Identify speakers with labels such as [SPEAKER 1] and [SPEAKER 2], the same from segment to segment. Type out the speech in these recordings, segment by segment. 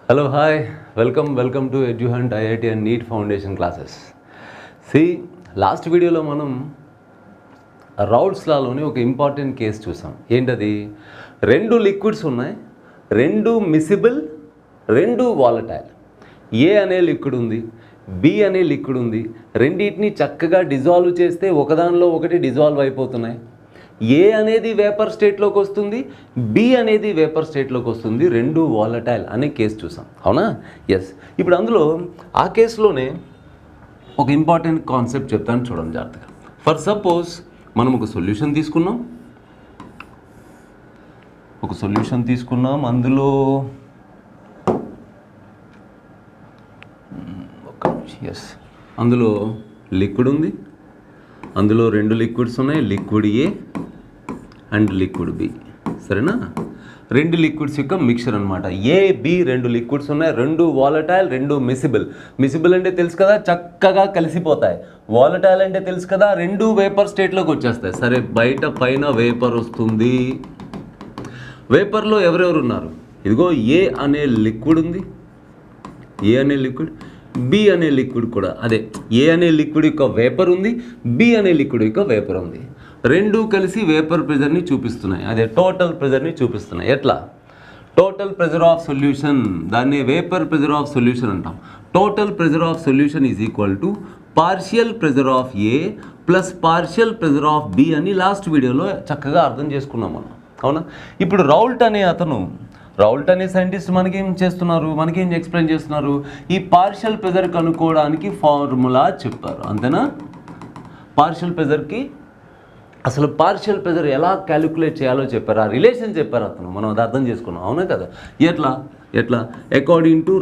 [SPEAKER 1] Hello, hi, welcome to EduHunt IIT and NEET Foundation classes. See, last వీడియోలో మనం Raoult's లాలోని ఒక important case చూసాం. ఏంటది? రెండు లిక్విడ్స్ ఉన్నాయి, రెండు మిసిబుల్, రెండు వాలటైల్. ఏ అనే లిక్విడ్ ఉంది, బి అనే లిక్విడ్ ఉంది. రెండింటిని చక్కగా డిజాల్వ్ చేస్తే ఒకదానిలో ఒకటి డిజాల్వ్ అయిపోతున్నాయి. ఏ అనేది వేపర్ స్టేట్లోకి వస్తుంది, బి అనేది వేపర్ స్టేట్లోకి వస్తుంది. రెండు వాలటైల్ అనే కేసు చూసాం, అవునా? ఎస్. ఇప్పుడు అందులో ఆ కేసులోనే ఒక ఇంపార్టెంట్ కాన్సెప్ట్ చెప్తాను, చూడండి జాగ్రత్తగా. ఫర్ సపోజ్ మనం ఒక సొల్యూషన్ తీసుకున్నాం, అందులో అందులో లిక్విడ్ ఉంది, అందులో రెండు లిక్విడ్స్ ఉన్నాయి, liquid A and liquid B. సరేనా? రెండు లిక్విడ్స్ యొక్క మిక్చర్ అనమాట. ఏ బి రెండు లిక్విడ్స్ ఉన్నాయి, రెండు వాలటైల్, రెండు మిసిబుల్. మిసిబుల్ అంటే తెలుసు కదా, చక్కగా కలిసిపోతాయి. వాలటైల్ అంటే తెలుసు కదా, రెండు వేపర్ స్టేట్లోకి వచ్చేస్తాయి. సరే, బయట పైన వేపర్ వస్తుంది. వేపర్లో ఎవరెవరు ఉన్నారు? ఇదిగో ఏ అనే లిక్విడ్ ఉంది, ఏ అనే లిక్విడ్, బి అనే లిక్విడ్ కూడా. అదే, ఏ అనే లిక్విడ్ యొక్క వేపర్ ఉంది, బి అనే లిక్విడ్ యొక్క వేపర్ ఉంది. రెండు కలిసి వేపర్ ప్రెజర్ని చూపిస్తున్నాయి, అదే టోటల్ ప్రెజర్ని చూపిస్తున్నాయి. ఎట్లా? టోటల్ ప్రెజర్ ఆఫ్ సొల్యూషన్, దాన్ని వేపర్ ప్రెజర్ ఆఫ్ సొల్యూషన్ అంటాం. Total pressure of solution is equal to partial pressure of A plus partial pressure of B అని లాస్ట్ వీడియోలో చక్కగా అర్థం చేసుకున్నాం మనం, అవునా? ఇప్పుడు రౌల్ట్ అనే సైంటిస్ట్ మనకేం ఎక్స్ప్లెయిన్ చేస్తున్నారు? ఈ పార్షియల్ ప్రెజర్ కనుక్కోవడానికి ఫార్ములా చెప్పారు, అంతేనా? పార్షియల్ ప్రెజర్కి అసలు పార్షియల్ ప్రెజర్ ఎలా క్యాలిక్యులేట్ చేయాలో చెప్పారు, ఆ రిలేషన్ చెప్పారు అతను. మనం అది అర్థం చేసుకున్నాం, అవునా కదా? ఎట్లా according to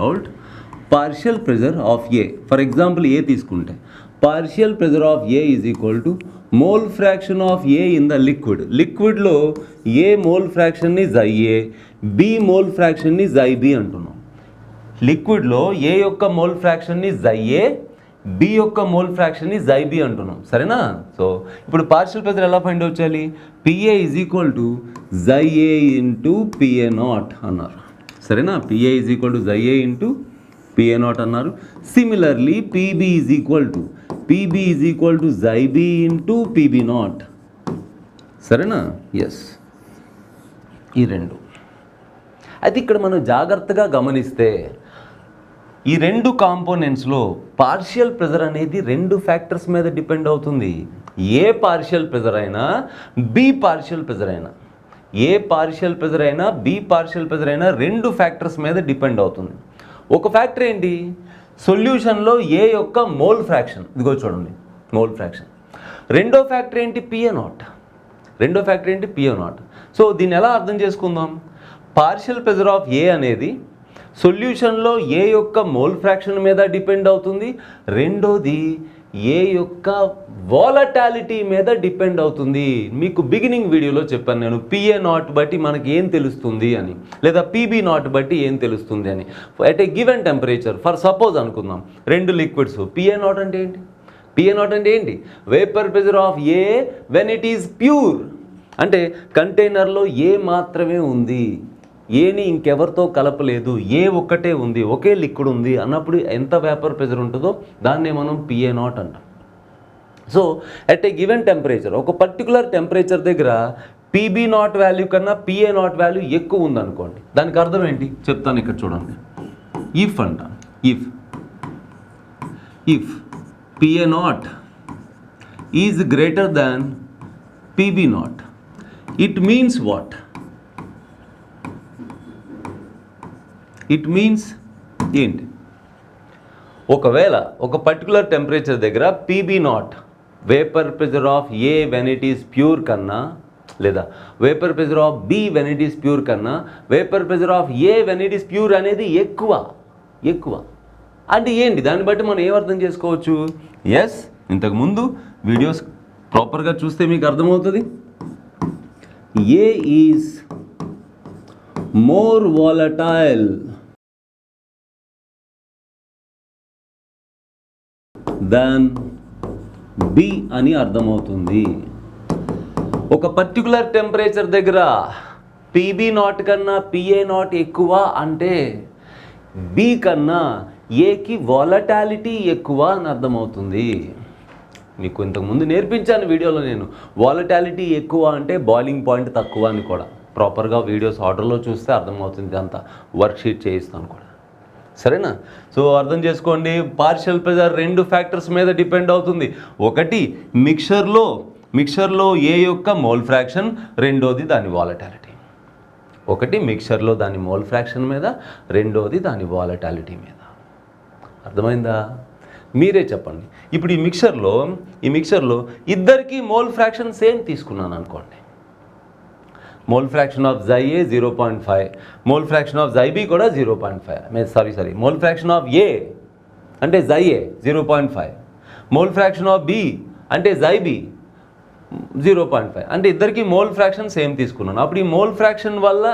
[SPEAKER 1] Raoult partial pressure of A, for example A తీసుకుంటే, partial pressure of A is equal to mole fraction of A in the లిక్విడ్లో ఏ మోల్ ఫ్రాక్షన్ని జై ఏ, బి మోల్ ఫ్రాక్షన్ని జై బి అంటున్నాం. లిక్విడ్లో ఏ యొక్క మోల్ ఫ్రాక్షన్ని chi A, B యొక్క mole ఫ్రాక్షన్ని జై బి అంటున్నాం, సరేనా? సో ఇప్పుడు పార్షియల్ ప్రెజర్ ఎలా ఫైండ్ అవుట్ చేయాలి? పిఏ ఈజ్ ఈక్వల్ టు జై ఏ ఇంటూ పిఏ నాట్ అన్నారు, సరేనా? పిఏ ఈజ్ ఈక్వల్ టు జై ఏ ఇంటూ పిఏ నాట్ అన్నారు. Similarly PB is equal to జై బి ఇంటూ పీబీ నాట్, సరేనా? ఎస్, ఈ రెండు. అయితే ఇక్కడ మనం జాగ్రత్తగా గమనిస్తే ఈ రెండు కాంపోనెంట్స్లో పార్షియల్ ప్రెజర్ అనేది రెండు ఫ్యాక్టర్స్ మీద డిపెండ్ అవుతుంది. ఏ పార్షియల్ ప్రెజర్ అయినా, బి పార్షియల్ ప్రెజర్ అయినా, ఏ పార్షియల్ ప్రెజర్ అయినా, బి పార్షియల్ ప్రెజర్ అయినా రెండు ఫ్యాక్టర్స్ మీద డిపెండ్ అవుతుంది. ఒక ఫ్యాక్టర్ ఏంటి? సొల్యూషన్లో ఏ యొక్క మోల్ ఫ్రాక్షన్, ఇదిగో చూడండి, మోల్ ఫ్రాక్షన్. రెండో ఫ్యాక్టర్ ఏంటి? PA not. సో దీన్ని ఎలా అర్థం చేసుకుందాం? పార్షియల్ ప్రెజర్ ఆఫ్ ఏ అనేది సొల్యూషన్లో ఏ యొక్క మోల్ ఫ్రాక్షన్ మీద డిపెండ్ అవుతుంది. రెండోది ఏ యొక్క వాలటాలిటీ మీద డిపెండ్ అవుతుంది. మీకు బిగినింగ్ వీడియోలో చెప్పాను నేను, పిఏ నాట్ బట్టి మనకి ఏం తెలుస్తుంది అని, లేదా పీబీ నాట్ బట్టి ఏం తెలుస్తుంది అని. At a given temperature, for suppose అనుకుందాం, రెండు లిక్విడ్స్. పిఏ నాట్ అంటే ఏంటి? Vapour pressure of A when it is pure. అంటే కంటైనర్లో ఏ మాత్రమే ఉంది, ఏని ఇంకెవరితో కలపలేదు, ఏ ఒక్కటే ఉంది, ఒకే లిక్విడ్ ఉంది అన్నప్పుడు ఎంత వేపర్ ప్రెజర్ ఉంటుందో దాన్నే మనం పిఏ నాట్ అంటాం. So at a given temperature, ఒక పర్టికులర్ టెంపరేచర్ దగ్గర పీబీ నాట్ వాల్యూ కన్నా పిఏ నాట్ వాల్యూ ఎక్కువ ఉందనుకోండి, దానికి అర్థం ఏంటి చెప్తాను. ఇక్కడ చూడండి, if PA not is greater than PB naught, it means what? It means ఏంటి? ఒకవేళ ఒక పర్టికులర్ టెంపరేచర్ దగ్గర PB naught, vapour pressure of A when it is pure కన్నా, లేదా vapour pressure of B when it is pure కన్నా vapour pressure of A when it is pure అనేది ఎక్కువ అంటే ఏంటి? దాన్ని బట్టి మనం ఏమర్థం చేసుకోవచ్చు? ఎస్, ఇంతకుముందు వీడియోస్ ప్రాపర్గా చూస్తే మీకు అర్థమవుతుంది. A is more volatile than B అని అర్థమవుతుంది. ఒక పర్టికులర్ టెంపరేచర్ దగ్గర పీబీ నాట్ కన్నా పిఏ నాట్ ఎక్కువ అంటే బి కన్నా ఏకి వాలటాలిటీ ఎక్కువ అని అర్థమవుతుంది. మీకు ఇంతకుముందు నేర్పించాను వీడియోలో నేను. వాలటాలిటీ ఎక్కువ అంటే బాయిలింగ్ పాయింట్ తక్కువ అని కూడా. ప్రాపర్గా వీడియోస్ ఆర్డర్లో చూస్తే అర్థమవుతుంది. అంతా వర్క్షీట్ చేయిస్తాను కూడా, సరేనా? సో అర్థం చేసుకోండి, పార్షియల్ ప్రెజర్ 2 ఫ్యాక్టర్స్ మీద డిపెండ్ అవుతుంది. ఒకటి మిక్చర్లో ఏ యొక్క మోల్ ఫ్రాక్షన్, రెండోది దాని వాలటాలిటీ. ఒకటి మిక్చర్లో దాని మోల్ ఫ్రాక్షన్ మీద, రెండోది దాని వాలటాలిటీ మీద. అర్థమైందా? మీరే చెప్పండి. ఇప్పుడు ఈ మిక్చర్లో ఇద్దరికి మోల్ ఫ్రాక్షన్ సేమ్ తీసుకున్నాను అనుకోండి. మోల్ ఫ్రాక్షన్ ఆఫ్ జై ఏ 0.5, మోల్ ఫ్రాక్షన్ ఆఫ్ జై బి కూడా 0.5. సారీ మోల్ ఫ్రాక్షన్ ఆఫ్ ఏ అంటే జై ఏ 0.5, మోల్ ఫ్రాక్షన్ ఆఫ్ బి అంటే జై బి 0.5. అంటే ఇద్దరికి మోల్ ఫ్రాక్షన్ సేమ్ తీసుకున్నాను. అప్పుడు ఈ మోల్ ఫ్రాక్షన్ వల్ల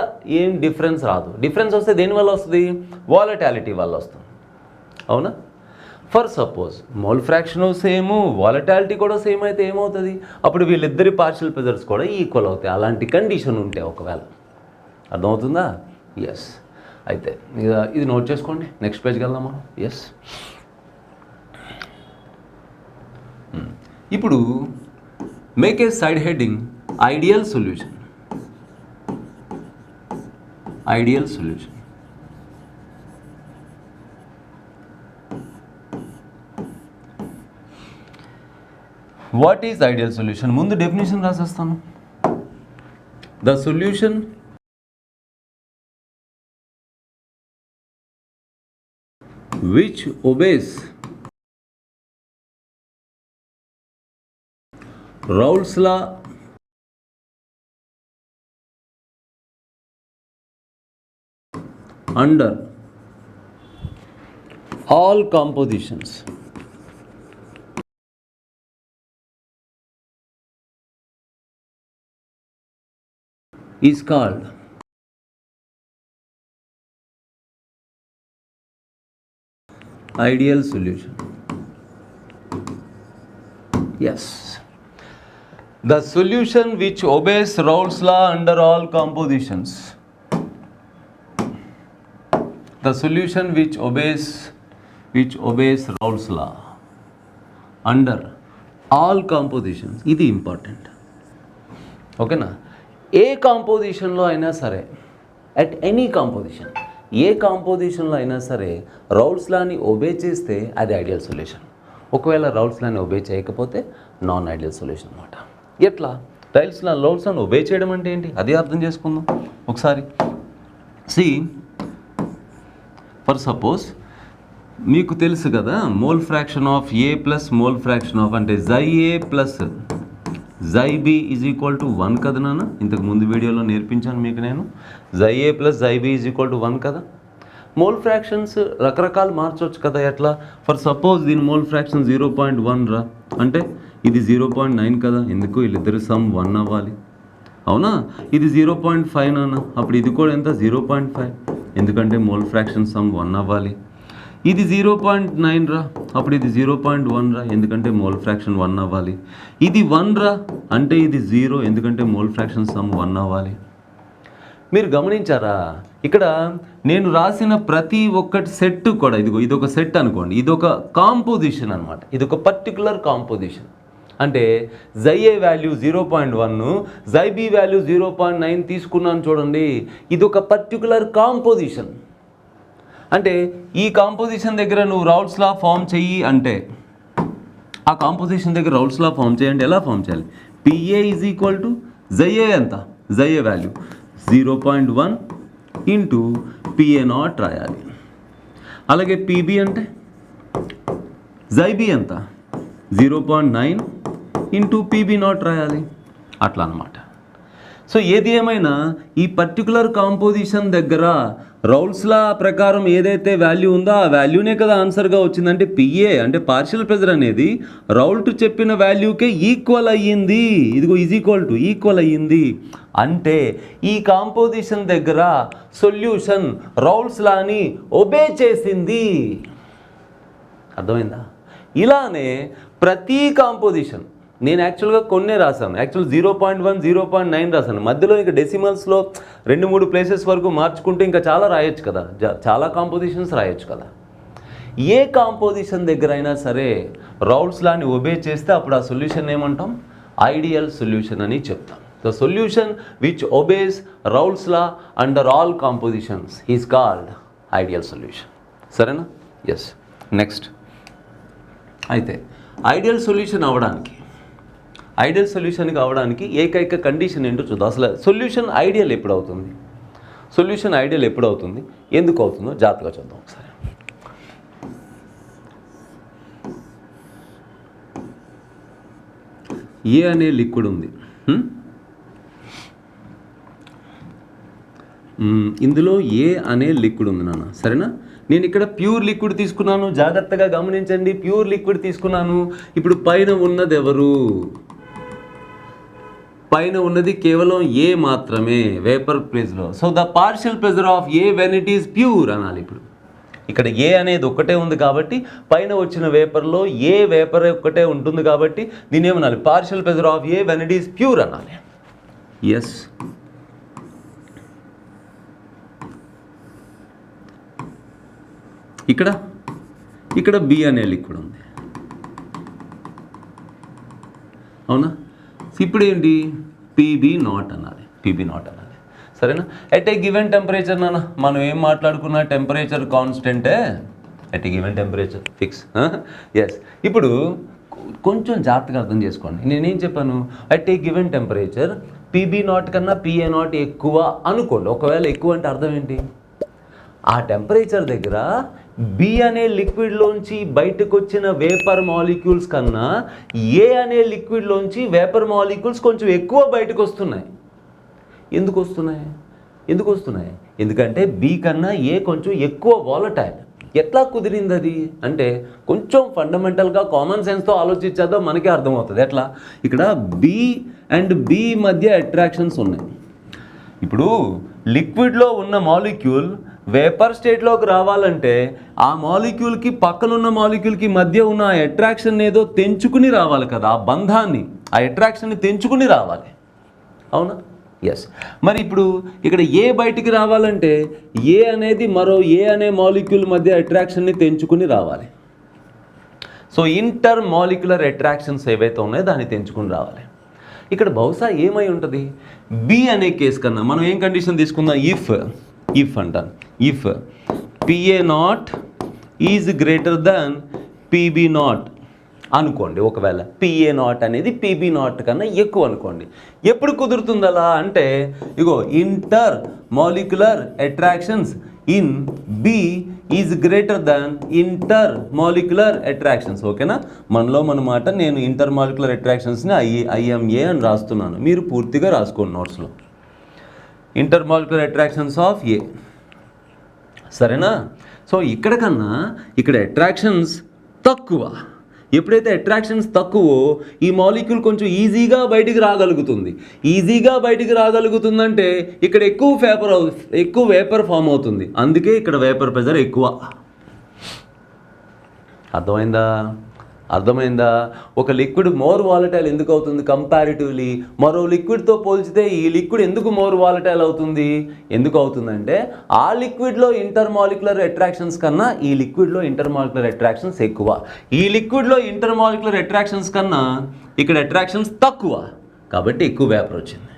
[SPEAKER 1] ఏం డిఫరెన్స్ రాదు. డిఫరెన్స్ వస్తే దేనివల్ల వస్తుంది? వాలటాలిటీ వల్ల వస్తుంది. అవునా? For suppose mole fraction same, volatility కూడా సేమ్ అయితే ఏమవుతుంది? అప్పుడు వీళ్ళిద్దరి పార్షియల్ ప్రెజర్స్ కూడా ఈక్వల్ అవుతాయి. అలాంటి కండిషన్ ఉంటే ఒకవేళ. అర్థమవుతుందా? ఎస్. అయితే ఇది నోట్ చేసుకోండి. నెక్స్ట్ పేజ్కి వెళ్దాం మనం. ఎస్. ఇప్పుడు make a side heading ideal solution. What is ideal solution? ముందు డెఫినేషన్ రాసేస్తాను. The solution which obeys Raoult's law under all compositions is called ideal solution. Yes. The solution which obeys Raoult's law under all compositions. The solution which obeys Raoult's law under all compositions. ఇది important. ఓకేనా? ఏ కాంపోజిషన్లో అయినా సరే, at any composition, ఏ కాంపోజిషన్లో అయినా సరే Raoult's లాని obey చేస్తే అది ideal solution. ఒకవేళ Raoult's లాని obey చేయకపోతే నాన్ ఐడియల్ సొల్యూషన్ అనమాట. ఎట్లా? రౌల్ట్స్ లాని ఒబే చేయడం అంటే ఏంటి? అది అర్థం చేసుకుందాం ఒకసారి. ఫర్ సపోజ్ మీకు తెలుసు కదా, mole fraction of A plus mole fraction of అంటే జై ఏ ప్లస్ జై బి ఈజ్ ఈక్వల్ టు 1 కదా నాన్న? ఇంతకు ముందు వీడియోలో నేర్పించాను మీకు నేను. జై ఏ ప్లస్ జై బి ఈజ్ ఈక్వల్ టు 1 కదా. మోల్ ఫ్రాక్షన్స్ రకరకాలు మార్చవచ్చు కదా. ఎట్లా? ఫర్ సపోజ్ దీని మోల్ ఫ్రాక్షన్ 0.1 రా అంటే ఇది 0.9 కదా. ఎందుకు? వీళ్ళిద్దరు సమ్ 1 అవ్వాలి. అవునా? ఇది 0.5 నాన్న, అప్పుడు ఇది కూడా ఎంత? 0.5. ఎందుకంటే మోల్ ఫ్రాక్షన్ సమ్ 1 అవ్వాలి. ఇది 0.9 రా, అప్పుడు ఇది 0.1 రా, ఎందుకంటే మోల్ ఫ్రాక్షన్ 1 అవ్వాలి. ఇది 1 రా అంటే ఇది 0, ఎందుకంటే మోల్ ఫ్రాక్షన్ సమ్ 1 అవ్వాలి. మీరు గమనించారా? ఇక్కడ నేను రాసిన ప్రతి ఒక్కటి సెట్ కూడా, ఇదొక సెట్ అనుకోండి, ఇదొక కాంపోజిషన్ అనమాట. ఇదొక పర్టికులర్ కాంపోజిషన్. అంటే జై ఏ వాల్యూ 0.1, జై బి వాల్యూ 0.9 తీసుకున్నాను చూడండి. ఇదొక పర్టికులర్ కాంపోజిషన్. అంటే ఈ కాంపోజిషన్ దగ్గర నువ్వు రౌల్ట్స్ లా ఫామ్ చెయ్యి అంటే, ఆ కాంపోజిషన్ దగ్గర రౌల్ట్స్ లా ఫామ్ చేయండి. ఎలా ఫామ్ చేయాలి? పిఏ ఈజ్ ఈక్వల్ టు జై ఏ ఎంత? జై ఏ వాల్యూ 0.1 ఇంటూ పిఏ నాట్ రాయాలి. అలాగే పీబీ అంటే జై బి ఎంత? 0.9 ఇంటూ పీబీ నాట్ రాయాలి. అట్లా అనమాట. సో ఏది ఏమైనా ఈ పర్టికులర్ కాంపోజిషన్ దగ్గర రౌల్ట్స్ లా ప్రకారం ఏదైతే వాల్యూ ఉందో ఆ వాల్యూనే కదా ఆన్సర్గా వచ్చిందంటే పిఏ అంటే పార్షియల్ ప్రెజర్ అనేది రౌల్ట్ చెప్పిన వాల్యూకే ఈక్వల్ అయ్యింది. ఇదిగో ఈక్వల్ అయ్యింది అంటే ఈ కాంపోజిషన్ దగ్గర సొల్యూషన్ రౌల్ట్స్ లాని ఒబే చేసింది. అర్థమైందా? ఇలానే ప్రతి కాంపోజిషన్ నేను యాక్చువల్గా కొన్నే రాశాను, యాక్చువల్ 0.1 0.9 రాశాను, మధ్యలో ఇంకా డెసిమల్స్లో 2-3 ప్లేసెస్ వరకు మార్చుకుంటే ఇంకా చాలా రాయొచ్చు కదా, చాలా కాంపోజిషన్స్ రాయొచ్చు కదా. ఏ కాంపోజిషన్ దగ్గర అయినా సరే రౌల్స్ లాని ఒబే చేస్తే అప్పుడు ఆ సొల్యూషన్ ఏమంటాం, ఐడియల్ సొల్యూషన్ అని చెప్తాం. The solution which obese Raoult's law under all compositions is called ideal solution. సరేనా? ఎస్. నెక్స్ట్, అయితే ఐడియల్ సొల్యూషన్కి అవ్వడానికి ఏకైక కండిషన్ ఏంటో చూద్దాం. అసలు సొల్యూషన్ ఐడియల్ ఎప్పుడు అవుతుంది, ఎందుకు అవుతుందో జాగ్రత్తగా చూద్దాం ఒకసారి. ఏ అనే లిక్విడ్ ఉంది, ఇందులో ఏ అనే లిక్విడ్ ఉంది నాన్న. సరేనా? నేను ఇక్కడ ప్యూర్ లిక్విడ్ తీసుకున్నాను, జాగ్రత్తగా గమనించండి. ప్యూర్ లిక్విడ్ తీసుకున్నాను. ఇప్పుడు పైన ఉన్నది ఎవరు? పైన ఉన్నది కేవలం ఏ మాత్రమే, వేపర్ ప్లేస్లో. So the partial pressure of A when it is pure అనాలి. ఇప్పుడు ఇక్కడ ఏ అనేది ఒక్కటే ఉంది కాబట్టి పైన వచ్చిన వేపర్లో ఏ వేపర్ ఒక్కటే ఉంటుంది కాబట్టి దీని ఏమనాలి, partial pressure of A when it is pure అనాలి. ఎస్. ఇక్కడ బి అనే లిక్విడ్ ఉంది, అవునా? ఇప్పుడు ఏంటి, పీబీ నాట్ అనాలి. సరేనా? ఎట్ ఏ గివెన్ టెంపరేచర్ నాన్న, మనం ఏం మాట్లాడుకున్నా టెంపరేచర్ కాన్స్టెంటే, at a given temperature fix. Yes. ఇప్పుడు కొంచెం జాగ్రత్తగా అర్థం చేసుకోండి. నేనేం చెప్పాను, at a given temperature PB nought కన్నా పిఏ నాట్ ఎక్కువ అనుకోండి. ఒకవేళ ఎక్కువ అంటే అర్థం ఏంటి, ఆ టెంపరేచర్ దగ్గర బి అనే లిక్విడ్లోంచి బయటకు వచ్చిన వేపర్ మాలిక్యూల్స్ కన్నా ఏ అనే లిక్విడ్లోంచి వేపర్ మాలిక్యూల్స్ కొంచెం ఎక్కువ బయటకు వస్తున్నాయి. ఎందుకు వస్తున్నాయి? ఎందుకంటే బి కన్నా ఏ కొంచెం ఎక్కువ వాలటైల్. ఎట్లా కుదిరింది అది అంటే కొంచెం ఫండమెంటల్గా కామన్ సెన్స్తో ఆలోచించేద్దాం, మనకే అర్థమవుతుంది. ఎట్లా, ఇక్కడ బి అండ్ బి మధ్య అట్రాక్షన్స్ ఉన్నాయి. ఇప్పుడు లిక్విడ్లో ఉన్న మాలిక్యూల్ వేపర్ స్టేట్లోకి రావాలంటే ఆ మాలిక్యూల్కి పక్కనున్న మాలిక్యూల్కి మధ్య ఉన్న ఆ అట్రాక్షన్ ఏదో తెంచుకుని రావాలి కదా, ఆ బంధాన్ని, ఆ అట్రాక్షన్ని తెంచుకుని రావాలి, అవునా? ఎస్. మరి ఇప్పుడు ఇక్కడ ఏ బయటికి రావాలంటే ఏ అనేది మరో ఏ అనే మాలిక్యూల్ మధ్య అట్రాక్షన్ని తెంచుకుని రావాలి. సో ఇంటర్ మాలిక్యులర్ అట్రాక్షన్స్ ఏవైతే ఉన్నాయో దాన్ని తెంచుకుని రావాలి. ఇక్కడ బహుశా ఏమై ఉంటుంది, బి అనే కేసు కన్నా మనం ఏం కండిషన్ తీసుకుందాం, ఇఫ్ అంటాను, if PA not is greater than PB nought అనుకోండి. ఒకవేళ పిఏ నాట్ అనేది పీబీ నాట్ కన్నా ఎక్కువ అనుకోండి. ఎప్పుడు కుదురుతుంది అలా అంటే, ఇగో intermolecular attractions in B is greater than intermolecular attractions. ఓకేనా? మనలో మన మాట, నేను ఇంటర్ మాలిక్యులర్ అట్రాక్షన్స్ని ఐఎంఏ అని రాస్తున్నాను, మీరు పూర్తిగా రాసుకోండి నోట్స్లో. ఇంటర్ మాలిక్యులర్ అట్రాక్షన్స్ ఆఫ్ ఏ. సరేనా? సో ఇక్కడ కన్నా ఇక్కడ అట్రాక్షన్స్ తక్కువ. ఎప్పుడైతే అట్రాక్షన్స్ తక్కువో ఈ మాలిక్యూల్ కొంచెం ఈజీగా బయటికి రాగలుగుతుందంటే ఇక్కడ ఎక్కువ వేపర్ ఫామ్ అవుతుంది. అందుకే ఇక్కడ వేపర్ ప్రెజర్ ఎక్కువ. అర్థమైందా? ఒక లిక్విడ్ మోర్ వాలటైల్ ఎందుకు అవుతుంది కంపారిటివ్లీ మరో లిక్విడ్తో పోల్చితే? ఈ లిక్విడ్ ఎందుకు మోర్ వాలటైల్ అవుతుంది? ఎందుకు అవుతుందంటే ఆ లిక్విడ్లో ఇంటర్మాలిక్యులర్ అట్రాక్షన్స్ కన్నా ఈ లిక్విడ్లో ఇంటర్మాలిక్యులర్ అట్రాక్షన్స్ ఎక్కువ. ఈ లిక్విడ్లో ఇంటర్మాలిక్యులర్ అట్రాక్షన్స్ కన్నా ఇక్కడ అట్రాక్షన్స్ తక్కువ, కాబట్టి ఎక్కువ వేపర్ వచ్చింది.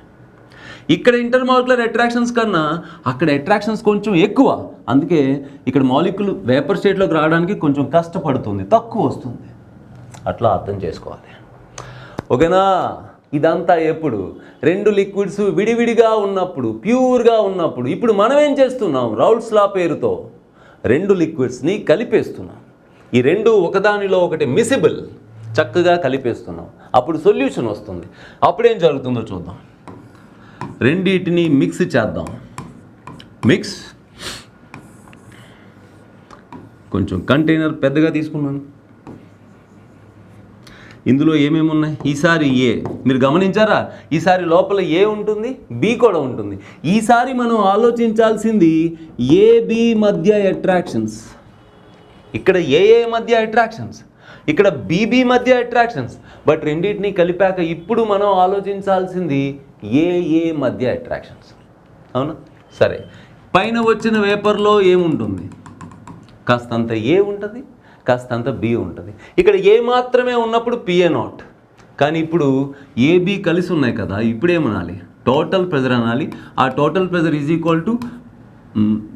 [SPEAKER 1] ఇక్కడ ఇంటర్మాలిక్యులర్ అట్రాక్షన్స్ కన్నా అక్కడ అట్రాక్షన్స్ కొంచెం ఎక్కువ, అందుకే ఇక్కడ మాలిక్యూల్ వేపర్ స్టేట్లోకి రావడానికి కొంచెం కష్టపడుతుంది, తక్కువ వస్తుంది. అట్లా అర్థం చేసుకోవాలి. ఓకేనా? ఇదంతా ఎప్పుడు రెండు లిక్విడ్స్ విడివిడిగా ఉన్నప్పుడు, ప్యూర్గా ఉన్నప్పుడు. ఇప్పుడు మనం ఏం చేస్తున్నాం, రౌల్స్ లా పేరుతో రెండు లిక్విడ్స్ని కలిపేస్తున్నాం. ఈ రెండు ఒకదానిలో ఒకటి మిసిబుల్, చక్కగా కలిపేస్తున్నాం. అప్పుడు సొల్యూషన్ వస్తుంది. అప్పుడేం జరుగుతుందో చూద్దాం. రెండింటిని మిక్స్ చేద్దాం. కొంచెం కంటైనర్ పెద్దగా తీసుకున్నాను. ఇందులో ఏమేమి ఉన్నాయి? ఈసారి ఏ, మీరు గమనించారా? ఈసారి లోపల ఏ ఉంటుంది, బి కూడా ఉంటుంది. ఈసారి మనం ఆలోచించాల్సింది ఏబి మధ్య అట్రాక్షన్స్. ఇక్కడ ఏ మధ్య అట్రాక్షన్స్. ఇక్కడ బీబీ మధ్య అట్రాక్షన్స్, బట్ రెండింటినీ కలిపాక ఇప్పుడు మనం ఆలోచించాల్సింది ఏ మధ్య అట్రాక్షన్స్. అవునా? సరే, పైన వచ్చిన వేపర్లో ఏముంటుంది? కాస్తంత ఏ ఉంటుంది, కాస్తంత బి ఉంటుంది. ఇక్కడ ఏ మాత్రమే ఉన్నప్పుడు పిఏ నాట్, కానీ ఇప్పుడు ఏబి కలిసి ఉన్నాయి కదా, ఇప్పుడు ఏమనాలి? టోటల్ ప్రెజర్ అనాలి. ఆ total pressure is equal to,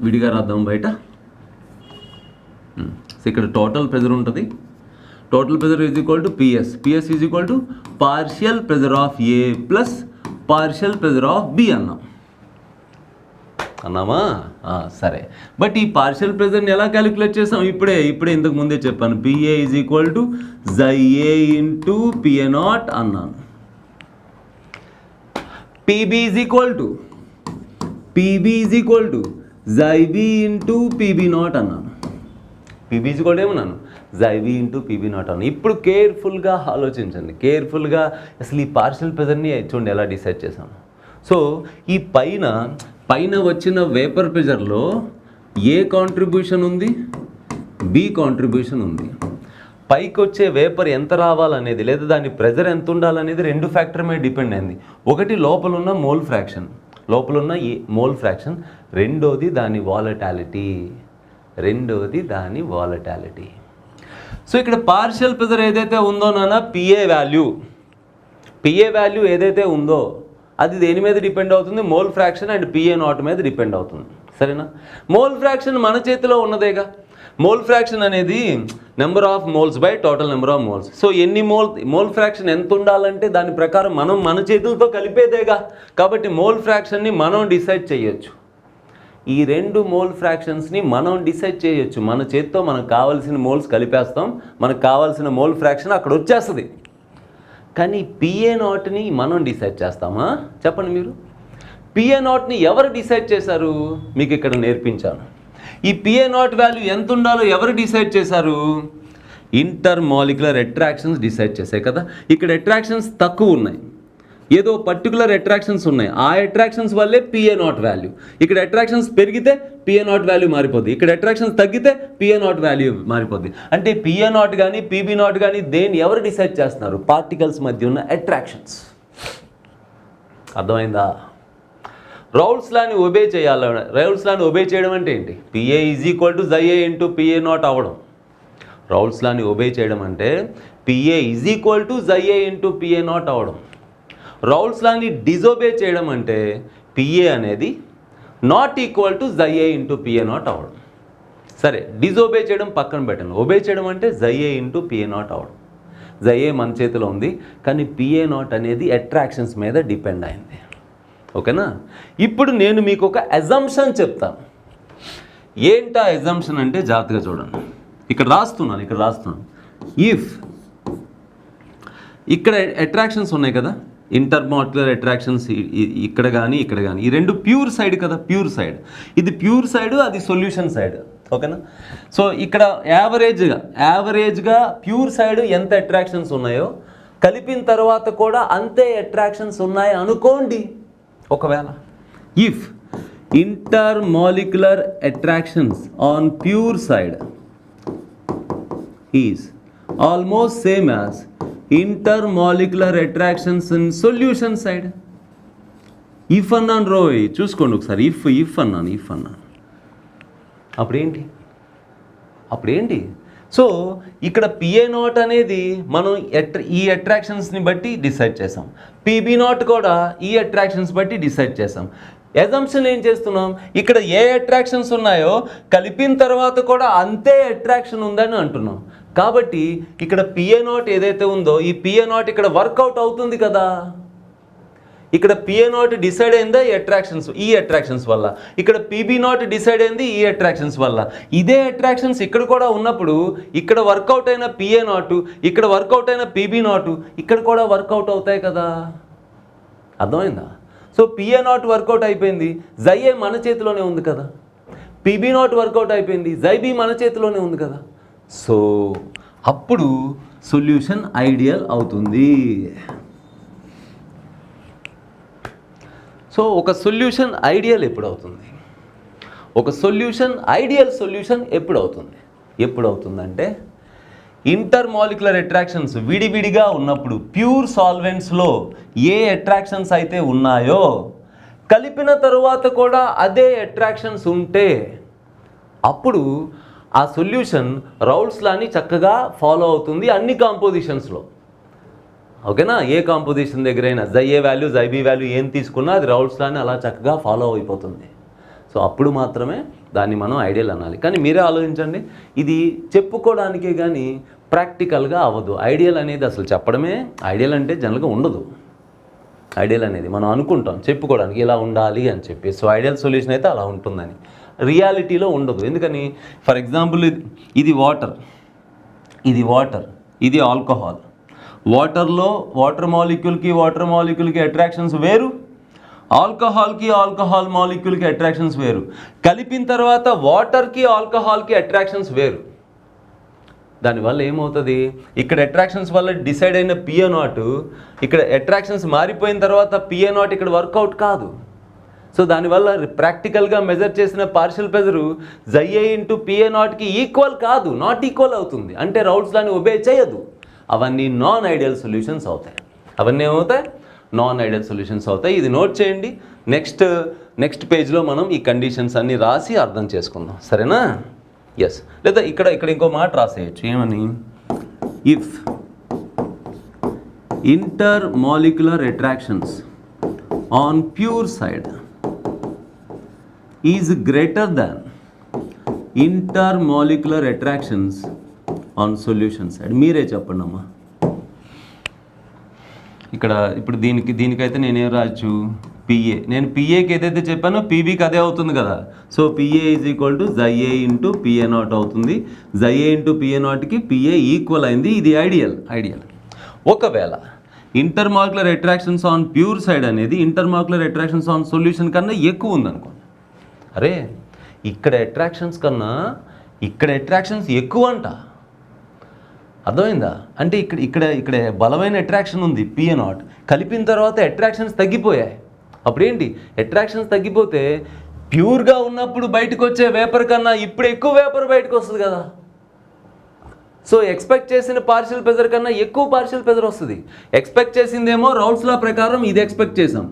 [SPEAKER 1] విడిగా రాద్దాం బయట. ఇక్కడ టోటల్ ప్రెజర్ ఉంటుంది. Total pressure is equal to PS is equal to partial pressure of A plus partial pressure of B అన్నామా? సరే, బట్ ఈ పార్షియల్ ప్రెజర్ని ఎలా క్యాలిక్యులేట్ చేసాం? ఇప్పుడే ఇంతకు ముందే చెప్పాను. PA is equal to chi A into PA nought అన్నాను. PB is equal to chi B into PB nought అన్నాను. పీబీ ఈజ్ ఈక్వల్ టు ఏమన్నాను? జైబీ ఇంటూ పీబీ నాట్ అన్నాను. ఇప్పుడు కేర్ఫుల్గా ఆలోచించండి, కేర్ఫుల్గా అసలు ఈ పార్షియల్ ప్రెజర్ని చూడండి ఎలా డిసైడ్ చేసాము. సో ఈ పైన వచ్చిన వేపర్ ప్రెజర్లో ఏ కాంట్రిబ్యూషన్ ఉంది, బి కాంట్రిబ్యూషన్ ఉంది. పైకి వచ్చే వేపర్ ఎంత రావాలనేది లేదా దాని ప్రెజర్ ఎంత ఉండాలనేది రెండు ఫ్యాక్టర్ మీద డిపెండ్ అయింది. ఒకటి లోపల ఉన్న మోల్ ఫ్రాక్షన్, రెండోది దాని వాలటాలిటీ. సో ఇక్కడ పార్షియల్ ప్రెజర్ ఏదైతే ఉందో నాన్న, పిఏ వాల్యూ ఏదైతే ఉందో అది దేని మీద డిపెండ్ అవుతుంది? Mole fraction and PA not మీద డిపెండ్ అవుతుంది. సరేనా? మోల్ ఫ్రాక్షన్ మన చేతిలో ఉన్నదేగా. మోల్ ఫ్రాక్షన్ అనేది number of moles by total number of moles. So ఎన్ని మోల్ ఫ్రాక్షన్ ఎంత ఉండాలంటే దాని ప్రకారం మనం మన చేతులతో కలిపేదేగా. కాబట్టి మోల్ ఫ్రాక్షన్ని మనం డిసైడ్ చేయొచ్చు. ఈ రెండు మోల్ ఫ్రాక్షన్స్ని మనం డిసైడ్ చేయొచ్చు. మన చేతితో మనకు కావాల్సిన మోల్స్ కలిపేస్తాం, మనకు కావాల్సిన మోల్ ఫ్రాక్షన్ అక్కడ వచ్చేస్తుంది. కానీ పిఏ నాట్ని మనం డిసైడ్ చేస్తామా? చెప్పండి మీరు. పిఏ నాట్ని ఎవరు డిసైడ్ చేశారు? మీకు ఇక్కడ నేర్పించాను. ఈ పిఏ నాట్ వాల్యూ ఎంత ఉండాలో ఎవరు డిసైడ్ చేశారు? ఇంటర్ మాలిక్యులర్ అట్రాక్షన్స్ డిసైడ్ చేశాయి కదా. ఇక్కడ అట్రాక్షన్స్ తక్కువ ఉన్నాయి, ఏదో పర్టికులర్ అట్రాక్షన్స్ ఉన్నాయి. ఆ అట్రాక్షన్స్ వల్లే పిఏ నాట్ వాల్యూ. ఇక్కడ అట్రాక్షన్స్ పెరిగితే పిఏ నాట్ వాల్యూ మారిపోద్ది, ఇక్కడ అట్రాక్షన్స్ తగ్గితే పిఏ నాట్ వాల్యూ మారిపోద్ది. అంటే పిఏ నాట్ కానీ పీబీ నాట్ కానీ దేన్ని ఎవరు డిసైడ్ చేస్తున్నారు? పార్టికల్స్ మధ్య ఉన్న అట్రాక్షన్స్. అర్థమైందా? రౌల్స్ లాని ఒబే చేయాలి. రౌల్స్ లాని ఒబే చేయడం అంటే ఏంటి? PA is equal to chi A into PA nought అవ్వడం. రౌల్స్ లాని ఒబే చేయడం అంటే PA is equal to chi A into PA nought అవ్వడం. రౌల్స్ లాని డిజోబే చేయడం అంటే పిఏ అనేది not equal to chi A into PA nought అవ్వడం. సరే, డిజోబే చేయడం పక్కన పెట్టండి. ఒబే చేయడం అంటే జైఏ ఇంటూ పిఏ నాట్ అవ్వడం. జైఏ మన చేతిలో ఉంది, కానీ పిఏ నాట్ అనేది అట్రాక్షన్స్ మీద డిపెండ్ అయింది. ఓకేనా? ఇప్పుడు నేను మీకు ఒక అజంప్షన్ చెప్తాను. ఏంటా అజంప్షన్ అంటే జాగ్రత్తగా చూడండి. ఇక్కడ రాస్తున్నాను. ఇఫ్ ఇక్కడ అట్రాక్షన్స్ ఉన్నాయి కదా, ఇంటర్మాలిక్యులర్ అట్రాక్షన్స్ ఇక్కడ కానీ ఈ రెండు ప్యూర్ సైడ్ కదా, ఇది ప్యూర్ సైడ్, అది సొల్యూషన్ సైడ్. ఓకేనా? సో ఇక్కడ యావరేజ్గా ప్యూర్ సైడ్ ఎంత అట్రాక్షన్స్ ఉన్నాయో కలిపిన తర్వాత కూడా అంతే అట్రాక్షన్స్ ఉన్నాయి అనుకోండి. ఒకవేళ if intermolecular attractions on pure side is almost same as intermolecular attractions in solution side. If అన్నాను రోయ్, చూసుకోండి ఒకసారి. ఇఫ్ అన్నాను అప్పుడేంటి? సో ఇక్కడ పిఏ నాట్ అనేది మనం ఈ అట్రాక్షన్స్ని బట్టి డిసైడ్ చేసాం, పీబీ నాట్ కూడా ఈ అట్రాక్షన్స్ బట్టి డిసైడ్ చేసాం. అజంప్షన్ ఏం చేస్తున్నాం? ఇక్కడ ఏ అట్రాక్షన్స్ ఉన్నాయో కలిపిన తర్వాత కూడా అంతే అట్రాక్షన్ ఉందని అంటున్నాం. కాబట్టి ఇక్కడ పిఏ నాట్ ఏదైతే ఉందో ఈ పిఏ నాట్ ఇక్కడ వర్కౌట్ అవుతుంది కదా. ఇక్కడ పిఏ నాట్ డిసైడ్ అయిందా ఈ అట్రాక్షన్స్ వల్ల, ఇక్కడ పీబీ నాట్ డిసైడ్ అయింది ఈ అట్రాక్షన్స్ వల్ల. ఇదే అట్రాక్షన్స్ ఇక్కడ కూడా ఉన్నప్పుడు ఇక్కడ వర్కౌట్ అయిన పిఏ నాట్, ఇక్కడ వర్కౌట్ అయిన పీబీ నాట్ ఇక్కడ కూడా వర్కౌట్ అవుతాయి కదా. అర్థమైందా? సో పిఏ నాట్ వర్కౌట్ అయిపోయింది, జైఏ మన చేతిలోనే ఉంది కదా. పీబీ నాట్ వర్కౌట్ అయిపోయింది, జైబీ మన చేతిలోనే ఉంది కదా. సో అప్పుడు సొల్యూషన్ ఐడియల్ అవుతుంది. సో ఒక సొల్యూషన్ ఐడియల్ ఎప్పుడు అవుతుంది? ఐడియల్ సొల్యూషన్ ఎప్పుడు అవుతుందంటే ఇంటర్ మాలిక్యులర్ అట్రాక్షన్స్ విడివిడిగా ఉన్నప్పుడు ప్యూర్ సాల్వెంట్స్లో ఏ అట్రాక్షన్స్ అయితే ఉన్నాయో కలిపిన తరువాత కూడా అదే అట్రాక్షన్స్ ఉంటే అప్పుడు ఆ సొల్యూషన్ రౌల్ట్స్ లాని చక్కగా ఫాలో అవుతుంది అన్ని కాంపోజిషన్స్లో. ఓకేనా, ఏ కాంపోజిషన్ దగ్గరైనా జై వాల్యూ జై బి వాల్యూ ఏం తీసుకున్నా అది రౌల్ట్స్ లాని అలా చక్కగా ఫాలో అయిపోతుంది. సో అప్పుడు మాత్రమే దాన్ని మనం ఐడియల్ అనాలి. కానీ మీరే ఆలోచించండి, ఇది చెప్పుకోవడానికే కానీ ప్రాక్టికల్గా అవ్వదు. ఐడియల్ అనేది అసలు చెప్పడమే, ఐడియల్ అంటే జనరల్గా ఉండదు. ఐడియల్ అనేది మనం అనుకుంటాం చెప్పుకోవడానికి ఇలా ఉండాలి అని చెప్పి. సో ఐడియల్ సొల్యూషన్ అయితే అలా ఉంటుందని, రియాలిటీలో ఉండదు. ఎందుకని, ఫర్ ఎగ్జాంపుల్ ఇది వాటర్, ఇది ఆల్కహాల్. వాటర్లో వాటర్ మాలిక్యూల్కి అట్రాక్షన్స్ వేరు, ఆల్కహాల్కి ఆల్కహాల్ మాలిక్యూల్కి అట్రాక్షన్స్ వేరు. కలిపిన తర్వాత వాటర్కి ఆల్కహాల్కి అట్రాక్షన్స్ వేరు. దానివల్ల ఏమవుతుంది, ఇక్కడ అట్రాక్షన్స్ వల్ల డిసైడ్ అయిన PA0 ఇక్కడ అట్రాక్షన్స్ మారిపోయిన తర్వాత PA0 ఇక్కడ వర్కౌట్ కాదు. సో దానివల్ల ప్రాక్టికల్గా మెజర్ చేసిన పార్షియల్ ప్రెజరు ZA ఇంటూ PA0కి ఈక్వల్ కాదు, నాట్ ఈక్వల్ అవుతుంది. అంటే రౌల్ట్స్ దాన్ని ఒబే చేయదు. అవన్నీ నాన్ ఐడియల్ సొల్యూషన్స్ అవుతాయి. అవన్నీ ఏమవుతాయి, నాన్ ఐడియల్ సొల్యూషన్స్ అవుతాయి. ఇది నోట్ చేయండి. నెక్స్ట్ పేజ్లో మనం ఈ కండిషన్స్ అన్నీ రాసి అర్థం చేసుకుందాం, సరేనా? ఎస్, లేదా ఇక్కడ ఇంకో మాట రాసేయచ్చు. ఏమని, if inter molecular attractions on pure side is greater than intermolecular attractions on solution side. మీరే చెప్పండి అమ్మా. ఇప్పుడు దీనికైతే నేనేం రాయొచ్చు, PA. నేను PAకి ఏదైతే చెప్పానో PBకి అదే అవుతుంది కదా. So PA is equal to ZA into PA0 అవుతుంది. ZA ఇంటూ PA0కి PA ఈక్వల్ అయింది. ఇది ఐడియల్. ఒకవేళ intermolecular attractions on pure side అనేది intermolecular attractions on solution కన్నా ఎక్కువ ఉందనుకోండి. అరే ఇక్కడ అట్రాక్షన్స్ కన్నా ఇక్కడ అట్రాక్షన్స్ ఎక్కువ అంట. అర్థమైందా? అంటే ఇక్కడ బలమైన అట్రాక్షన్ ఉంది PA0, కలిపిన తర్వాత అట్రాక్షన్స్ తగ్గిపోయాయి. అప్పుడేంటి, అట్రాక్షన్స్ తగ్గిపోతే ప్యూర్గా ఉన్నప్పుడు బయటకు వచ్చే వేపర్ కన్నా ఇప్పుడు ఎక్కువ వేపర్ బయటకు వస్తుంది కదా. సో ఎక్స్పెక్ట్ చేసిన పార్షియల్ ప్రెజర్ కన్నా ఎక్కువ పార్షియల్ ప్రెజర్ వస్తుంది. ఎక్స్పెక్ట్ చేసిందేమో రౌల్ట్స్ లా ప్రకారం ఇది ఎక్స్పెక్ట్ చేసాం,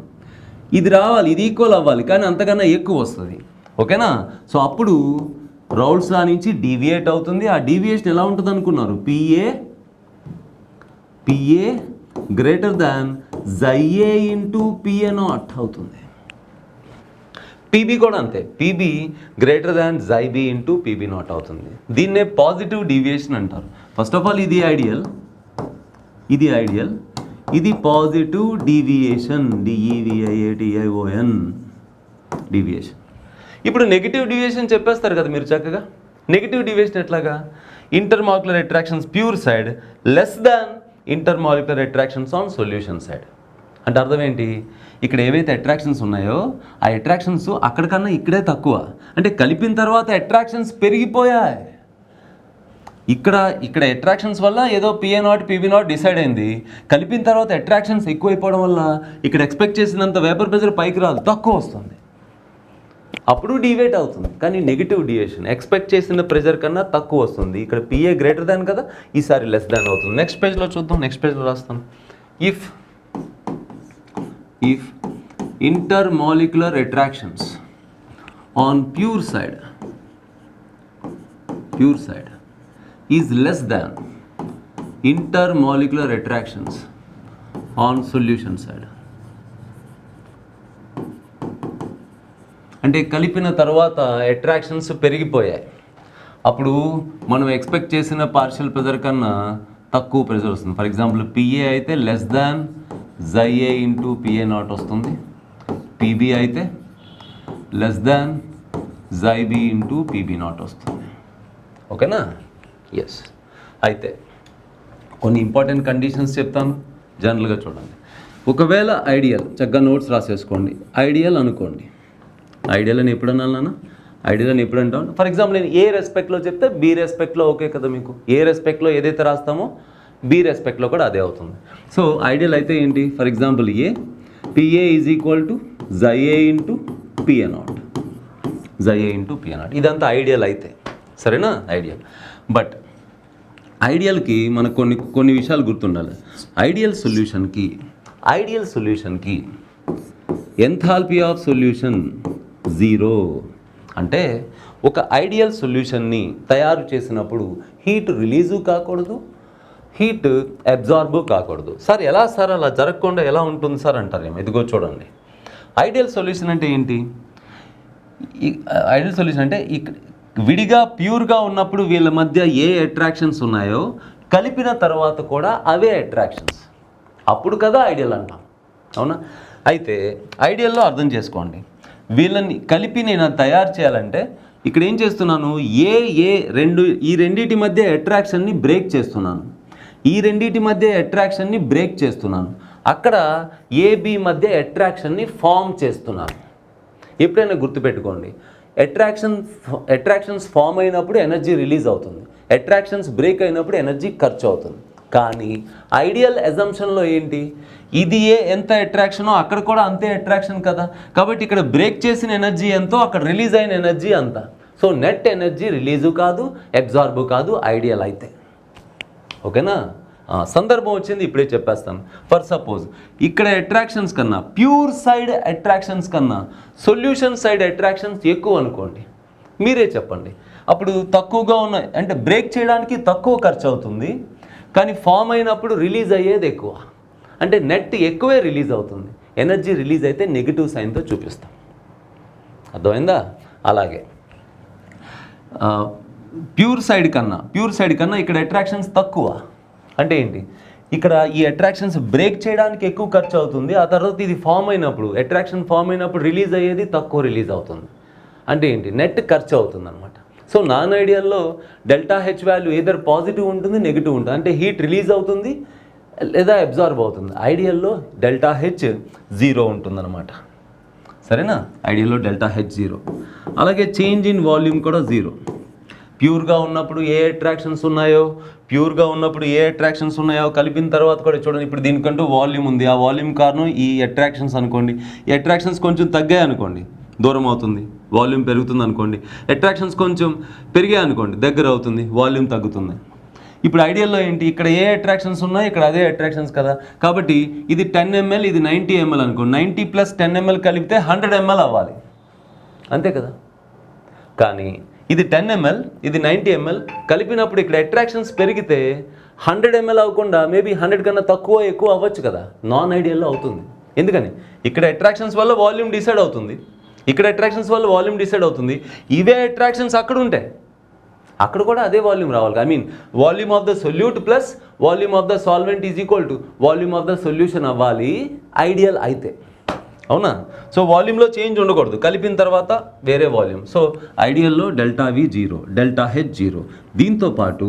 [SPEAKER 1] ఇది రావాలి, ఇది ఈక్వల్ అవ్వాలి, కానీ అంతకన్నా ఎక్కువ వస్తుంది. ఓకేనా? సో అప్పుడు రౌల్ట్స్ లా నుంచి డీవియేట్ అవుతుంది. ఆ డీవియేషన్ ఎలా ఉంటుంది అనుకున్నారు, PA greater than ZA into PA0 అవుతుంది. PB కూడా అంతే, PB greater than ZB into PB0 అవుతుంది. దీన్నే పాజిటివ్ డీవియేషన్ అంటారు. ఫస్ట్ ఆఫ్ ఆల్ ఇది ఐడియల్, ఇది పాజిటివ్ డీవియేషన్, DEVIATION డీవియేషన్. ఇప్పుడు నెగిటివ్ డీవియేషన్ చెప్పేస్తారు కదా మీరు చక్కగా. నెగిటివ్ డీవియేషన్ ఎట్లాగా, inter molecular attractions pure side less than intermolecular attractions on solution side. అంటే అర్థం ఏంటి, ఇక్కడ ఏవైతే అట్రాక్షన్స్ ఉన్నాయో ఆ అట్రాక్షన్స్ అక్కడికన్నా ఇక్కడే తక్కువ. అంటే కలిపిన తర్వాత అట్రాక్షన్స్ పెరిగిపోయాయి. ఇక్కడ అట్రాక్షన్స్ వల్ల ఏదో PA0 PB0 డిసైడ్ అయింది. కలిపిన తర్వాత అట్రాక్షన్స్ ఎక్కువైపోవడం వల్ల ఇక్కడ ఎక్స్పెక్ట్ చేసినంత వేపర్ ప్రెజర్ పైకి రాదు, తక్కువ వస్తుంది. అప్పుడు డీవియేట్ అవుతుంది. కానీ నెగిటివ్ డీవియేషన్ ఎక్స్పెక్ట్ చేసిన ప్రెజర్ కన్నా తక్కువ వస్తుంది. ఇక్కడ PA గ్రేటర్ దాన్ కదా, ఈసారి లెస్ దాన్ అవుతుంది. నెక్స్ట్ పేజ్లో చూద్దాం, నెక్స్ట్ పేజ్లో రాస్తాను. If inter molecular attractions on pure side is less than intermolecular attractions on solution side. అంటే కలిపిన తర్వాత అట్రాక్షన్స్ పెరిగిపోయాయి. అప్పుడు మనం ఎక్స్పెక్ట్ చేసిన పార్షియల్ ప్రెజర్ కన్నా తక్కువ ప్రెజర్ వస్తుంది. ఫర్ ఎగ్జాంపుల్ PA అయితే less than ZA into PA0 వస్తుంది. PB అయితే less than ZB into PB0 వస్తుంది. ఓకేనా? ఎస్. అయితే కొన్ని ఇంపార్టెంట్ కండిషన్స్ చెప్తాను, జనరల్గా చూడండి. ఒకవేళ ఐడియల్, చక్కగా నోట్స్ రాసేసుకోండి. ఐడియల్ అనుకోండి, ఐడియల్ అని ఎప్పుడు అన్నాను, ఐడియల్ అని ఎప్పుడు అంటాం. ఫర్ ఎగ్జాంపుల్ నేను ఏ రెస్పెక్ట్లో చెప్తే B రెస్పెక్ట్లో ఓకే కదా మీకు. ఏ రెస్పెక్ట్లో ఏదైతే రాస్తామో B రెస్పెక్ట్లో కూడా అదే అవుతుంది. సో ఐడియల్ అయితే ఏంటి, for example PA is equal to ZA into PA0, ఇదంతా ఐడియల్ అయితే, సరేనా? ఐడియల్. బట్ ఐడియల్కి మనకు కొన్ని విషయాలు గుర్తుండాలి. ఐడియల్ సొల్యూషన్కి ఎంథాల్పీ ఆఫ్ సొల్యూషన్ 0. అంటే ఒక ఐడియల్ సొల్యూషన్ని తయారు చేసినప్పుడు హీట్ రిలీజు కాకూడదు, హీట్ అబ్జార్బు కాకూడదు. సార్ ఎలా సార్ అలా జరగకుండా ఎలా ఉంటుంది సార్ అంటారేమో. ఇదిగో చూడండి, ఐడియల్ సొల్యూషన్ అంటే ఏంటి? ఐడియల్ సొల్యూషన్ అంటే విడిగా ప్యూర్గా ఉన్నప్పుడు వీళ్ళ మధ్య ఏ అట్రాక్షన్స్ ఉన్నాయో కలిపిన తర్వాత కూడా అవే అట్రాక్షన్స్, అప్పుడు కదా ఐడియల్ అంటాం, అవునా? అయితే ఐడియల్లో అర్థం చేసుకోండి, వీళ్ళని కలిపి నేను తయారు చేయాలంటే ఇక్కడ ఏం చేస్తున్నాను, ఈ రెండింటి మధ్య అట్రాక్షన్ని బ్రేక్ చేస్తున్నాను, ఈ రెండింటి మధ్య అట్రాక్షన్ని బ్రేక్ చేస్తున్నాను, అక్కడ ఏబి మధ్య అట్రాక్షన్ని ఫామ్ చేస్తున్నాను. ఎప్పుడైనా గుర్తుపెట్టుకోండి, అట్రాక్షన్స్ ఫామ్ అయినప్పుడు ఎనర్జీ రిలీజ్ అవుతుంది, అట్రాక్షన్స్ బ్రేక్ అయినప్పుడు ఎనర్జీ ఖర్చు అవుతుంది. కానీ ఐడియల్ అజంప్షన్లో ఏంటి, ఇది ఎంత అట్రాక్షనో అక్కడ కూడా అంతే అట్రాక్షన్ కదా, కాబట్టి ఇక్కడ బ్రేక్ చేసిన ఎనర్జీ ఎంతో అక్కడ రిలీజ్ అయిన ఎనర్జీ అంత. సో నెట్ ఎనర్జీ రిలీజు కాదు, అబ్జార్బు కాదు ఐడియల్ అయితే. ఓకేనా? సందర్భం వచ్చింది, ఇప్పుడే చెప్పేస్తాను. ఫర్ సపోజ్ ఇక్కడ అట్రాక్షన్స్ కన్నా, ప్యూర్ సైడ్ అట్రాక్షన్స్ కన్నా సొల్యూషన్ సైడ్ అట్రాక్షన్స్ ఎక్కువ అనుకోండి, మీరే చెప్పండి. అప్పుడు తక్కువగా ఉన్నాయి అంటే బ్రేక్ చేయడానికి తక్కువ ఖర్చు అవుతుంది, కానీ ఫామ్ అయినప్పుడు రిలీజ్ అయ్యేది ఎక్కువ, అంటే నెట్ ఎక్కువే రిలీజ్ అవుతుంది. ఎనర్జీ రిలీజ్ అయితే నెగిటివ్ సైన్తో చూపిస్తాం. అర్థమైందా? అలాగే ప్యూర్ సైడ్ కన్నా ఇక్కడ అట్రాక్షన్స్ తక్కువ అంటే ఏంటి, ఇక్కడ ఈ అట్రాక్షన్స్ బ్రేక్ చేయడానికి ఎక్కువ ఖర్చు అవుతుంది, ఆ తర్వాత ఇది ఫామ్ అయినప్పుడు అట్రాక్షన్ ఫామ్ అయినప్పుడు రిలీజ్ అయ్యేది తక్కువ రిలీజ్ అవుతుంది. అంటే ఏంటి, నెట్ ఖర్చు అవుతుంది అనమాట. సో నాన్ ఐడియల్లో delta H value either positive ఉంటుంది, నెగిటివ్ ఉంటుంది, అంటే హీట్ రిలీజ్ అవుతుంది లేదా అబ్జార్బ్ అవుతుంది. ఐడియల్లో డెల్టా హెచ్ 0 ఉంటుందన్నమాట. సరేనా? ఐడియల్లో డెల్టా హెచ్ 0. అలాగే చేంజ్ ఇన్ వాల్యూమ్ కూడా 0. ప్యూర్గా ఉన్నప్పుడు ఏ అట్రాక్షన్స్ ఉన్నాయో కలిపిన తర్వాత కూడా చూడండి, ఇప్పుడు దీనికంటూ వాల్యూమ్ ఉంది, ఆ వాల్యూమ్ కారణం ఈ అట్రాక్షన్స్ అనుకోండి. ఈ అట్రాక్షన్స్ కొంచెం తగ్గాయి అనుకోండి, దూరం అవుతుంది, వాల్యూమ్ పెరుగుతుంది అనుకోండి. అట్రాక్షన్స్ కొంచెం పెరిగాయి అనుకోండి, దగ్గర అవుతుంది, వాల్యూమ్ తగ్గుతుంది. ఇప్పుడు ఐడియల్లో ఏంటి, ఇక్కడ ఏ అట్రాక్షన్స్ ఉన్నాయి ఇక్కడ అదే అట్రాక్షన్స్ కదా, కాబట్టి ఇది 10 ml, ఇది 90 ml అనుకోండి. 90 + 10 ml కలిపితే 100 ml అవ్వాలి, అంతే కదా. కానీ ఇది 10 ml, ఇది 90 ml కలిపినప్పుడు ఇక్కడ అట్రాక్షన్స్ పెరిగితే 100 ml అవ్వకుండా మేబీ 100 కన్నా ఎక్కువ అవ్వచ్చు కదా, నాన్ ఐడియల్లో అవుతుంది. ఎందుకని, ఇక్కడ అట్రాక్షన్స్ వల్ల వాల్యూమ్ డిసైడ్ అవుతుంది, ఇక్కడ అట్రాక్షన్స్ వల్ల వాల్యూమ్ డిసైడ్ అవుతుంది. ఇవే అట్రాక్షన్స్ అక్కడ ఉంటాయి, అక్కడ కూడా అదే వాల్యూమ్ రావాలి. I mean volume of the solute plus volume of the solvent is equal to volume of the solution అవ్వాలి ఐడియల్ అయితే, అవునా? సో వాల్యూమ్లో చేంజ్ ఉండకూడదు, కలిపిన తర్వాత వేరే వాల్యూమ్. సో ఐడియల్లో డెల్టా V 0, డెల్టా హెచ్ 0. దీంతోపాటు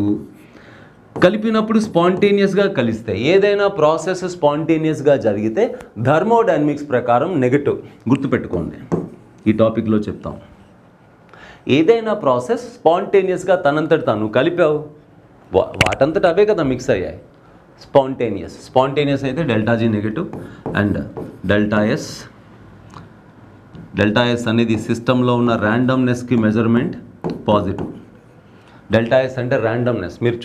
[SPEAKER 1] కలిపినప్పుడు స్పాంటేనియస్గా కలిస్తే, ఏదైనా ప్రాసెస్ స్పాంటేనియస్గా జరిగితే థర్మోడైనమిక్స్ ప్రకారం నెగటివ్. గుర్తుపెట్టుకోండి, ఈ టాపిక్లో చెప్తాం. ఏదైనా ప్రాసెస్ స్పాంటేనియస్గా తనంతట తాను కలిపావు, వాటంతట అవే కదా మిక్స్ అయ్యాయి, స్పాంటేనియస్ అయితే delta G negative and delta s అనేది సిస్టంలో ఉన్న ర్యాండమ్నెస్కి మెజర్మెంట్ పాజిటివ్. డెల్టా ఎస్ అంటే ర్యాండమ్నెస్. మీరు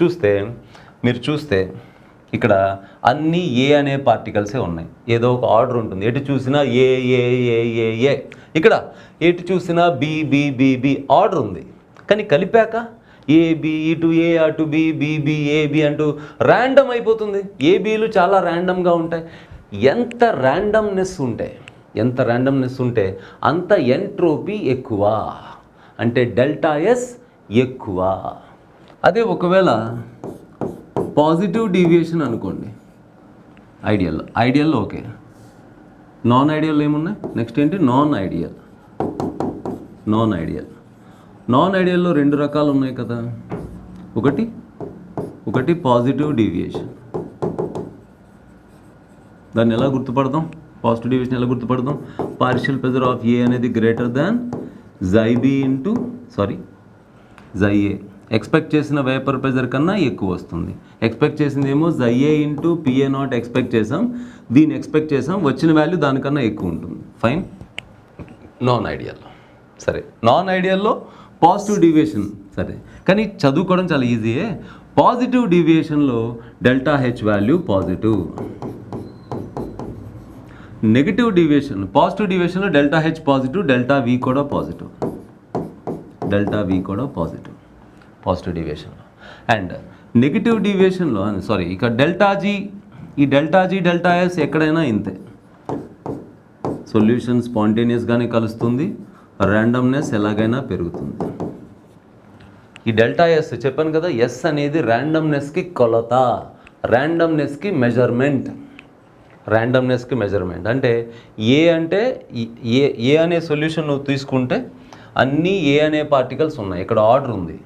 [SPEAKER 1] చూస్తే ఇక్కడ అన్నీ ఏ అనే పార్టికల్సే ఉన్నాయి, ఏదో ఒక ఆర్డర్ ఉంటుంది, ఎటు చూసినా ఏ ఏ ఏ ఏ ఏ, ఇక్కడ ఎటు చూసినా B B B B order ఉంది. కానీ కలిపాక ఏబి ఇటు ఏ అటు బి బి ఏబి అంటూ ర్యాండమ్ అయిపోతుంది. ఏబీలు చాలా ర్యాండమ్గా ఉంటాయి. ఎంత ర్యాండమ్నెస్ ఉంటే అంత ఎంట్రోపీ ఎక్కువ, అంటే డెల్టా ఎస్ ఎక్కువ. అదే ఒకవేళ పాజిటివ్ డీవియేషన్ అనుకోండి ఐడియల్లో ఓకే. నాన్ ఐడియల్ ఏమున్నాయి, నెక్స్ట్ ఏంటి, నాన్ ఐడియల్లో 2 రకాలు ఉన్నాయి కదా. ఒకటి పాజిటివ్ డీవియేషన్. దాన్ని ఎలా గుర్తుపడదాం, పాజిటివ్ డీవియేషన్ ఎలా గుర్తుపడదాం, పార్షియల్ ప్రెజర్ ఆఫ్ ఏ అనేది గ్రేటర్ దాన్ xA. ఎక్స్పెక్ట్ చేసిన వేపర్ ప్రెజర్ కన్నా ఎక్కువ వస్తుంది. ఎక్స్పెక్ట్ చేసింది ఏమో XA × PA0 ఎక్స్పెక్ట్ చేసాం, దీన్ని ఎక్స్పెక్ట్ చేసాం, వచ్చిన వాల్యూ దానికన్నా ఎక్కువ ఉంటుంది. ఫైన్. నాన్ ఐడియల్లో పాజిటివ్ డీవియేషన్ సరే, కానీ చదువుకోవడం చాలా ఈజీయే. పాజిటివ్ డీవియేషన్లో delta H value positive. Negative deviation, positive డీవియేషన్లో delta H positive, delta V కూడా పాజిటివ్, డెల్టా వి కూడా పాజిటివ్ పాజిటివ్ డీవియేషన్లో. అండ్ నెగిటివ్ డీవియేషన్లో ఇక డెల్టా జీ, ఈ డెల్టా జీ డెల్టా ఎస్ ఎక్కడైనా ఇంతే. సొల్యూషన్ స్పాంటేనియస్గానే కలుస్తుంది, ర్యాండమ్నెస్ ఎలాగైనా పెరుగుతుంది. ఈ డెల్టా ఎస్ చెప్పాను కదా, ఎస్ అనేది ర్యాండమ్నెస్కి కొలత, ర్యాండమ్నెస్కి మెజర్మెంట్. ర్యాండమ్నెస్కి మెజర్మెంట్ అంటే ఏ అంటే ఏ అనే సొల్యూషన్ నువ్వు తీసుకుంటే అన్నీ ఏ అనే పార్టికల్స్ ఉన్నాయి, ఇక్కడ ఆర్డర్ ఉంది.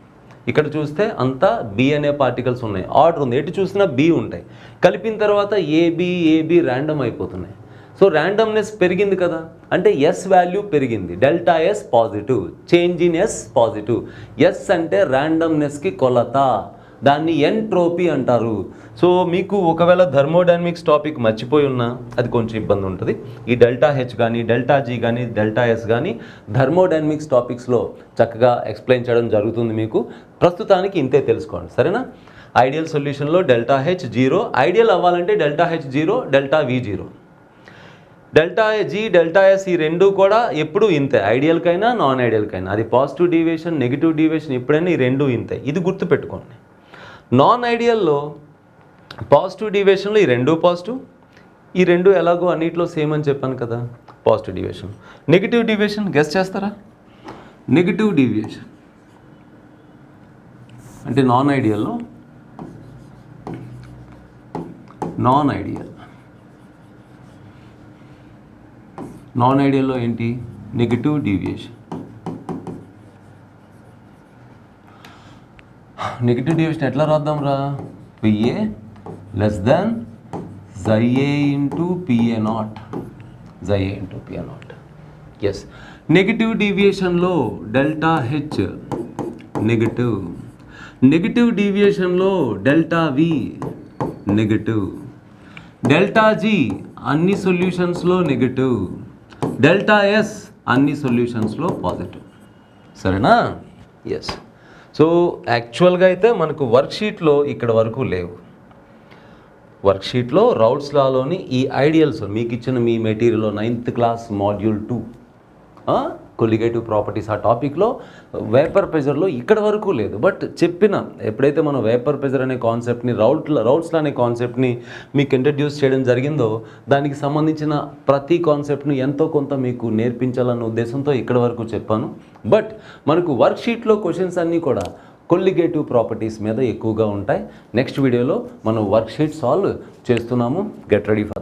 [SPEAKER 1] ఇక్కడ చూస్తే అంతా బి అనే పార్టికల్స్ ఉన్నాయి, ఆర్డర్ ఉంది. ఎటు చూసినా బి ఉంటాయి. కలిపిన తర్వాత ఏబి ర్యాండమ్ అయిపోతున్నాయి. సో ర్యాండమ్నెస్ పెరిగింది కదా, అంటే ఎస్ వాల్యూ పెరిగింది. Delta S positive, change in S positive. S అంటే ర్యాండమ్నెస్కి కొలత, దాన్ని ఎంట్రోపీ అంటారు. సో మీకు ఒకవేళ థర్మోడైనమిక్స్ టాపిక్ మర్చిపోయి ఉన్నా అది కొంచెం ఇబ్బంది ఉంటుంది. ఈ డెల్టా హెచ్ కానీ డెల్టా జీ కానీ డెల్టా ఎస్ కానీ థర్మోడైనమిక్స్ టాపిక్స్లో చక్కగా ఎక్స్ప్లెయిన్ చేయడం జరుగుతుంది మీకు. ప్రస్తుతానికి ఇంతే తెలుసుకోండి, సరేనా? ఐడియల్ సొల్యూషన్లో డెల్టా హెచ్ జీరో, ఐడియల్ అవ్వాలంటే delta H zero, delta V zero. Delta G delta S ఈ రెండు కూడా ఎప్పుడు ఇంతే, ఐడియల్కైనా నాన్ ఐడియల్కైనా. అది పాజిటివ్ డీవియేషన్ నెగిటివ్ డీవియేషన్ ఎప్పుడైనా ఈ రెండు ఇంతే, ఇది గుర్తుపెట్టుకోండి. నాన్ ఐడియల్లో పాజిటివ్ డీవియేషన్లో ఈ రెండు పాజిటివ్, ఈ రెండు ఎలాగో అన్నిట్లో సేమ్ అని చెప్పాను కదా, positive deviation. Negative deviation guess చేస్తారా? నెగిటివ్ డీవియేషన్ అంటే నాన్ ఐడియల్లో, నాన్ ఐడియల్లో ఏంటి? Negative deviation. నెగిటివ్ డీవియేషన్ ఎట్లా రాద్దాం రా? PA less than chi A into PA nought, chi A into PA nought. Yes, negative డీవియేషన్లో డెల్టా హెచ్ నెగిటివ్, నెగిటివ్ డీవియేషన్లో delta V negative, delta G అన్ని సొల్యూషన్స్లో నెగిటివ్, డెల్టా ఎస్ అన్ని సొల్యూషన్స్లో పాజిటివ్, సరేనా? ఎస్. సో యాక్చువల్గా అయితే మనకు వర్క్షీట్లో ఇక్కడ వరకు లేవు. వర్క్షీట్లో రౌల్ట్స్ లాలోని ఈ ఐడియల్స్ మీకు ఇచ్చిన మీ మెటీరియల్లో 9th class module 2 colligative properties ఆ టాపిక్లో వేపర్ ప్రెజర్లో ఇక్కడ వరకు లేదు. బట్ చెప్పిన ఎప్పుడైతే మనం వేపర్ ప్రెజర్ అనే కాన్సెప్ట్ని రౌల్ట్స్ అనే కాన్సెప్ట్ని మీకు ఇంట్రడ్యూస్ చేయడం జరిగిందో దానికి సంబంధించిన ప్రతి కాన్సెప్ట్ను ఎంతో కొంత మీకు నేర్పించాలన్న ఉద్దేశంతో ఇక్కడ వరకు చెప్పాను. బట్ మనకు వర్క్షీట్లో క్వశ్చన్స్ అన్నీ కూడా కొలిగేటివ్ ప్రాపర్టీస్ మీద ఎక్కువగా ఉంటాయి. నెక్స్ట్ వీడియోలో మనం వర్క్షీట్ సాల్వ్ చేస్తున్నాము. Get ready for